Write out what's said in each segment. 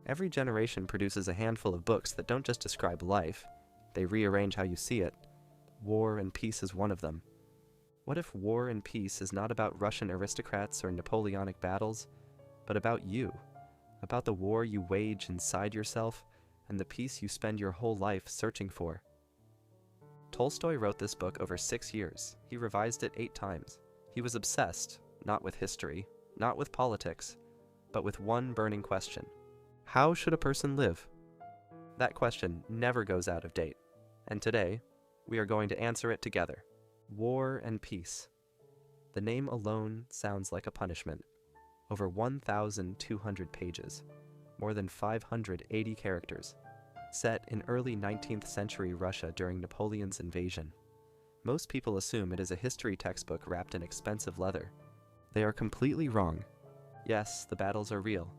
Every generation produces a handful of books that don't just describe life, they rearrange how you see it. War and Peace is one of them. What if War and Peace is not about Russian aristocrats or Napoleonic battles, but about you? About the war you wage inside yourself and the peace you spend your whole life searching for? Tolstoy wrote this book over 6 years. He revised it 8 times. He was obsessed, not with history, not with politics, but with one burning question. How should a person live? That question never goes out of date. And today, we are going to answer it together. War and Peace. The name alone sounds like a punishment. Over 1,200 pages, more than 580 characters, set in early 19th century Russia during Napoleon's invasion. Most people assume it is a history textbook wrapped in expensive leather. They are completely wrong. Yes, the battles are real.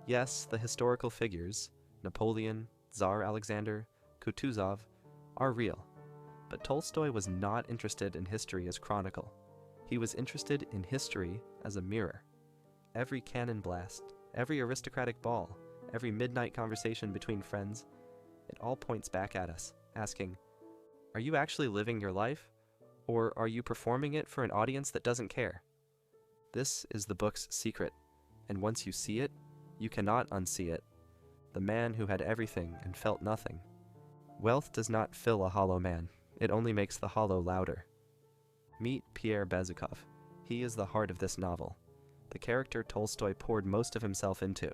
Yes, the historical figures, Napoleon, Tsar Alexander, Kutuzov, are real. But Tolstoy was not interested in history as chronicle. He was interested in history as a mirror. Every cannon blast, every aristocratic ball, every midnight conversation between friends, it all points back at us, asking, are you actually living your life? Or are you performing it for an audience that doesn't care? This is the book's secret, and once you see it, you cannot unsee it. The man who had everything and felt nothing. Wealth does not fill a hollow man, it only makes the hollow louder. Meet Pierre Bezukhov. He is the heart of this novel, the character Tolstoy poured most of himself into.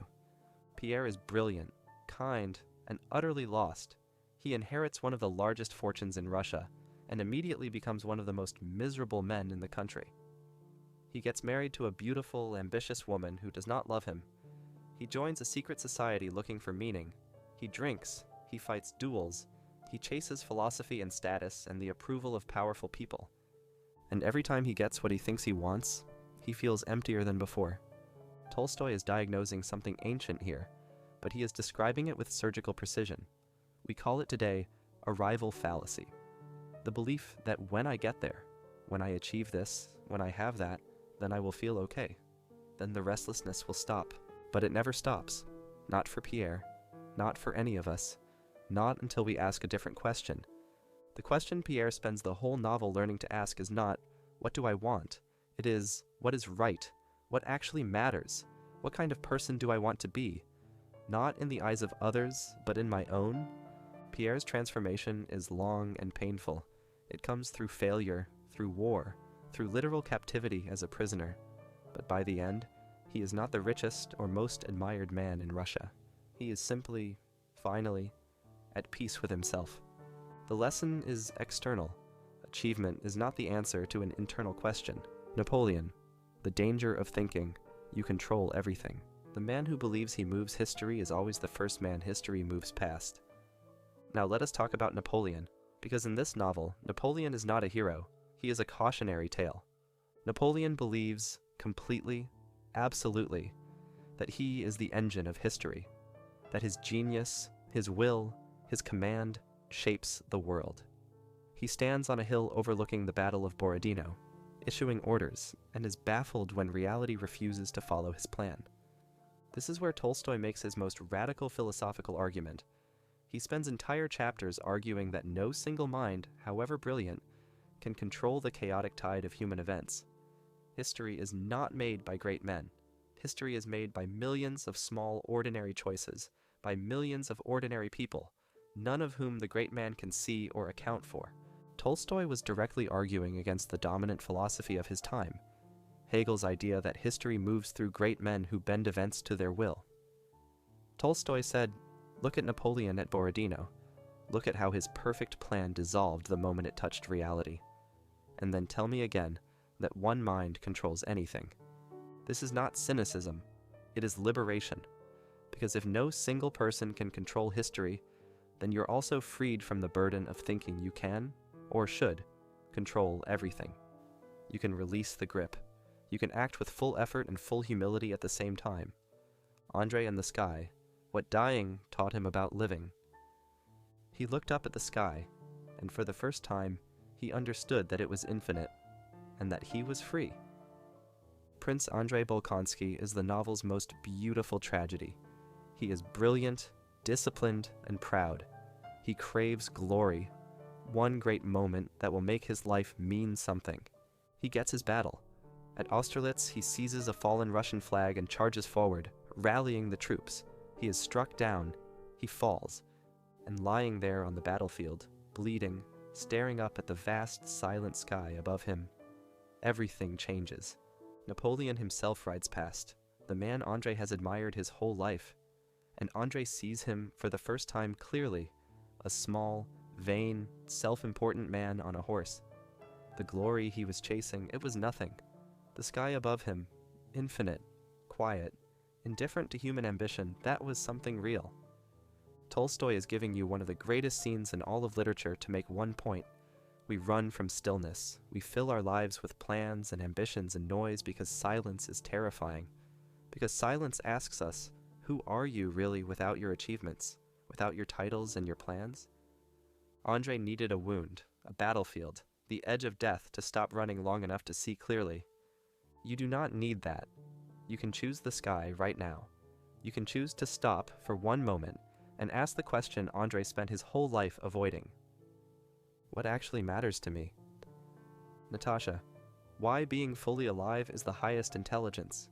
Pierre is brilliant, kind, and utterly lost. He inherits one of the largest fortunes in Russia, and immediately becomes one of the most miserable men in the country. He gets married to a beautiful, ambitious woman who does not love him. He joins a secret society looking for meaning. He drinks, he fights duels, he chases philosophy and status and the approval of powerful people. And every time he gets what he thinks he wants, he feels emptier than before. Tolstoy is diagnosing something ancient here, but he is describing it with surgical precision. We call it today arrival fallacy. The belief that when I get there, when I achieve this, when I have that, then I will feel okay. Then the restlessness will stop. But it never stops. Not for Pierre. Not for any of us. Not until we ask a different question. The question Pierre spends the whole novel learning to ask is not, what do I want? It is, what is right? What actually matters? What kind of person do I want to be? Not in the eyes of others, but in my own? Pierre's transformation is long and painful. It comes through failure, through war, through literal captivity as a prisoner. But by the end, he is not the richest or most admired man in Russia. He is simply, finally, at peace with himself. The lesson is external. Achievement is not the answer to an internal question. Napoleon, the danger of thinking, you control everything. The man who believes he moves history is always the first man history moves past. Now let us talk about Napoleon, because in this novel, Napoleon is not a hero. He is a cautionary tale. Napoleon believes, completely, absolutely, that he is the engine of history, that his genius, his will, his command shapes the world. He stands on a hill overlooking the Battle of Borodino, issuing orders, and is baffled when reality refuses to follow his plan. This is where Tolstoy makes his most radical philosophical argument. He spends entire chapters arguing that no single mind, however brilliant, can control the chaotic tide of human events. History is not made by great men. History is made by millions of small, ordinary choices, by millions of ordinary people, none of whom the great man can see or account for. Tolstoy was directly arguing against the dominant philosophy of his time, Hegel's idea that history moves through great men who bend events to their will. Tolstoy said, look at Napoleon at Borodino. Look at how his perfect plan dissolved the moment it touched reality. And then tell me again that one mind controls anything. This is not cynicism, it is liberation. Because if no single person can control history, then you're also freed from the burden of thinking you can, or should, control everything. You can release the grip. You can act with full effort and full humility at the same time. Andre and the sky, what dying taught him about living. He looked up at the sky, and for the first time, he understood that it was infinite, and that he was free. Prince Andrei Bolkonsky is the novel's most beautiful tragedy. He is brilliant, disciplined, and proud. He craves glory, one great moment that will make his life mean something. He gets his battle. At Austerlitz, he seizes a fallen Russian flag and charges forward, rallying the troops. He is struck down, he falls, and lying there on the battlefield, bleeding, staring up at the vast, silent sky above him, everything changes. Napoleon himself rides past, the man Andrei has admired his whole life, and Andrei sees him for the first time clearly, a small, vain, self-important man on a horse. The glory he was chasing, it was nothing. The sky above him, infinite, quiet, indifferent to human ambition, that was something real. Tolstoy is giving you one of the greatest scenes in all of literature to make one point. We run from stillness. We fill our lives with plans and ambitions and noise because silence is terrifying. Because silence asks us, who are you really without your achievements, without your titles and your plans? Andrei needed a wound, a battlefield, the edge of death to stop running long enough to see clearly. You do not need that. You can choose the sky right now. You can choose to stop for one moment and ask the question Andrei spent his whole life avoiding. What actually matters to me? Natasha, why being fully alive is the highest intelligence?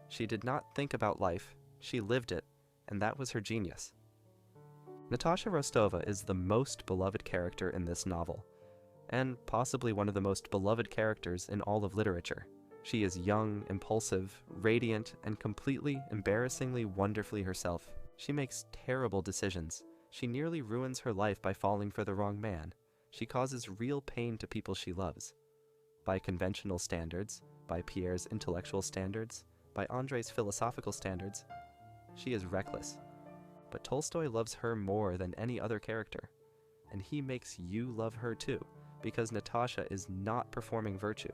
She did not think about life, she lived it, and that was her genius. Natasha Rostova is the most beloved character in this novel, and possibly one of the most beloved characters in all of literature. She is young, impulsive, radiant, and completely, embarrassingly, wonderfully herself. She makes terrible decisions. She nearly ruins her life by falling for the wrong man. She causes real pain to people she loves. By conventional standards, by Pierre's intellectual standards, by Andrei's philosophical standards, she is reckless. But Tolstoy loves her more than any other character. And he makes you love her too, because Natasha is not performing virtue.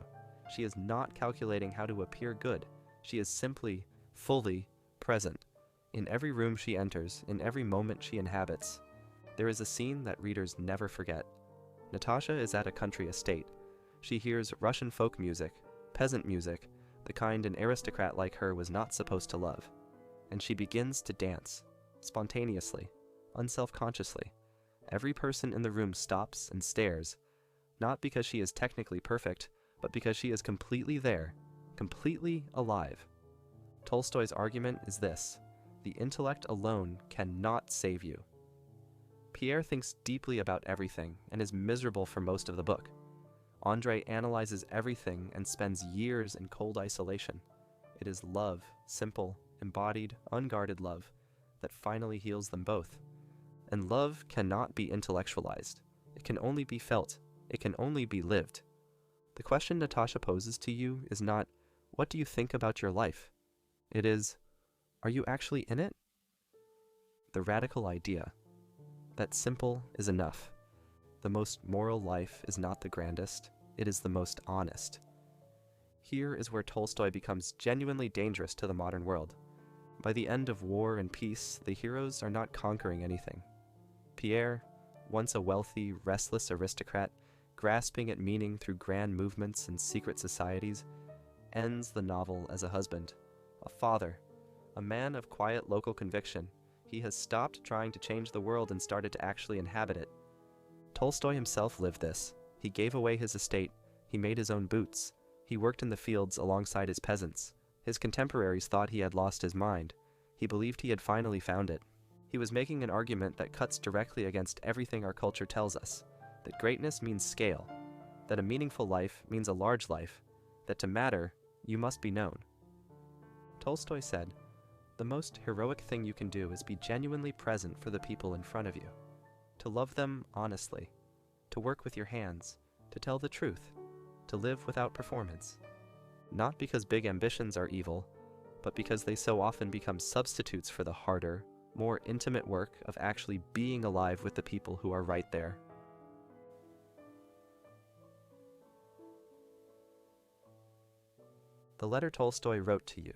She is not calculating how to appear good. She is simply, fully present. In every room she enters, in every moment she inhabits, there is a scene that readers never forget. Natasha is at a country estate. She hears Russian folk music, peasant music, the kind an aristocrat like her was not supposed to love. And she begins to dance, spontaneously, unself-consciously. Every person in the room stops and stares, not because she is technically perfect, but because she is completely there, completely alive. Tolstoy's argument is this: the intellect alone cannot save you. Pierre thinks deeply about everything and is miserable for most of the book. Andrei analyzes everything and spends years in cold isolation. It is love, simple, embodied, unguarded love, that finally heals them both. And love cannot be intellectualized. It can only be felt. It can only be lived. The question Natasha poses to you is not, what do you think about your life? It is, are you actually in it? The radical idea that simple is enough. The most moral life is not the grandest, it is the most honest. Here is where Tolstoy becomes genuinely dangerous to the modern world. By the end of War and Peace, the heroes are not conquering anything. Pierre, once a wealthy, restless aristocrat, grasping at meaning through grand movements and secret societies, ends the novel as a husband, a father, a man of quiet local conviction. He has stopped trying to change the world and started to actually inhabit it. Tolstoy himself lived this. He gave away his estate. He made his own boots. He worked in the fields alongside his peasants. His contemporaries thought he had lost his mind. He believed he had finally found it. He was making an argument that cuts directly against everything our culture tells us, that greatness means scale, that a meaningful life means a large life, that to matter, you must be known. Tolstoy said, "The most heroic thing you can do is be genuinely present for the people in front of you, to love them honestly, to work with your hands, to tell the truth, to live without performance. Not because big ambitions are evil, but because they so often become substitutes for the harder, more intimate work of actually being alive with the people who are right there." The letter Tolstoy wrote to you.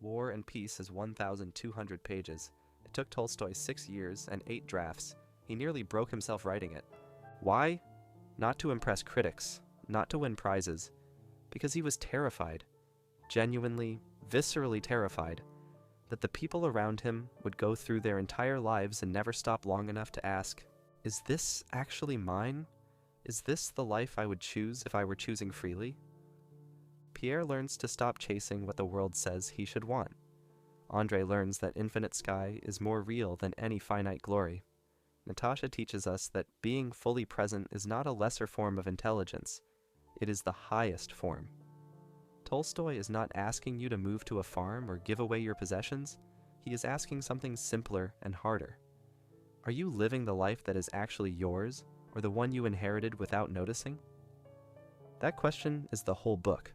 War and Peace is 1,200 pages. It took Tolstoy 6 years and 8 drafts. He nearly broke himself writing it. Why? Not to impress critics, not to win prizes, because he was terrified, genuinely, viscerally terrified, that the people around him would go through their entire lives and never stop long enough to ask, is this actually mine? Is this the life I would choose if I were choosing freely? Pierre learns to stop chasing what the world says he should want. Andre learns that infinite sky is more real than any finite glory. Natasha teaches us that being fully present is not a lesser form of intelligence. It is the highest form. Tolstoy is not asking you to move to a farm or give away your possessions. He is asking something simpler and harder. Are you living the life that is actually yours, or the one you inherited without noticing? That question is the whole book.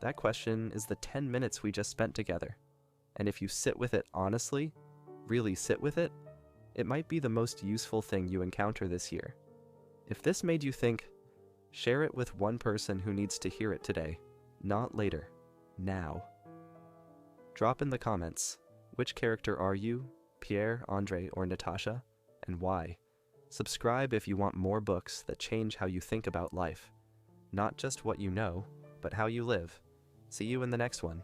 That question is the 10 minutes we just spent together. And if you sit with it honestly, really sit with it, it might be the most useful thing you encounter this year. If this made you think, share it with one person who needs to hear it today, not later, now. Drop in the comments, which character are you, Pierre, Andre, or Natasha, and why? Subscribe if you want more books that change how you think about life. Not just what you know, but how you live. See you in the next one.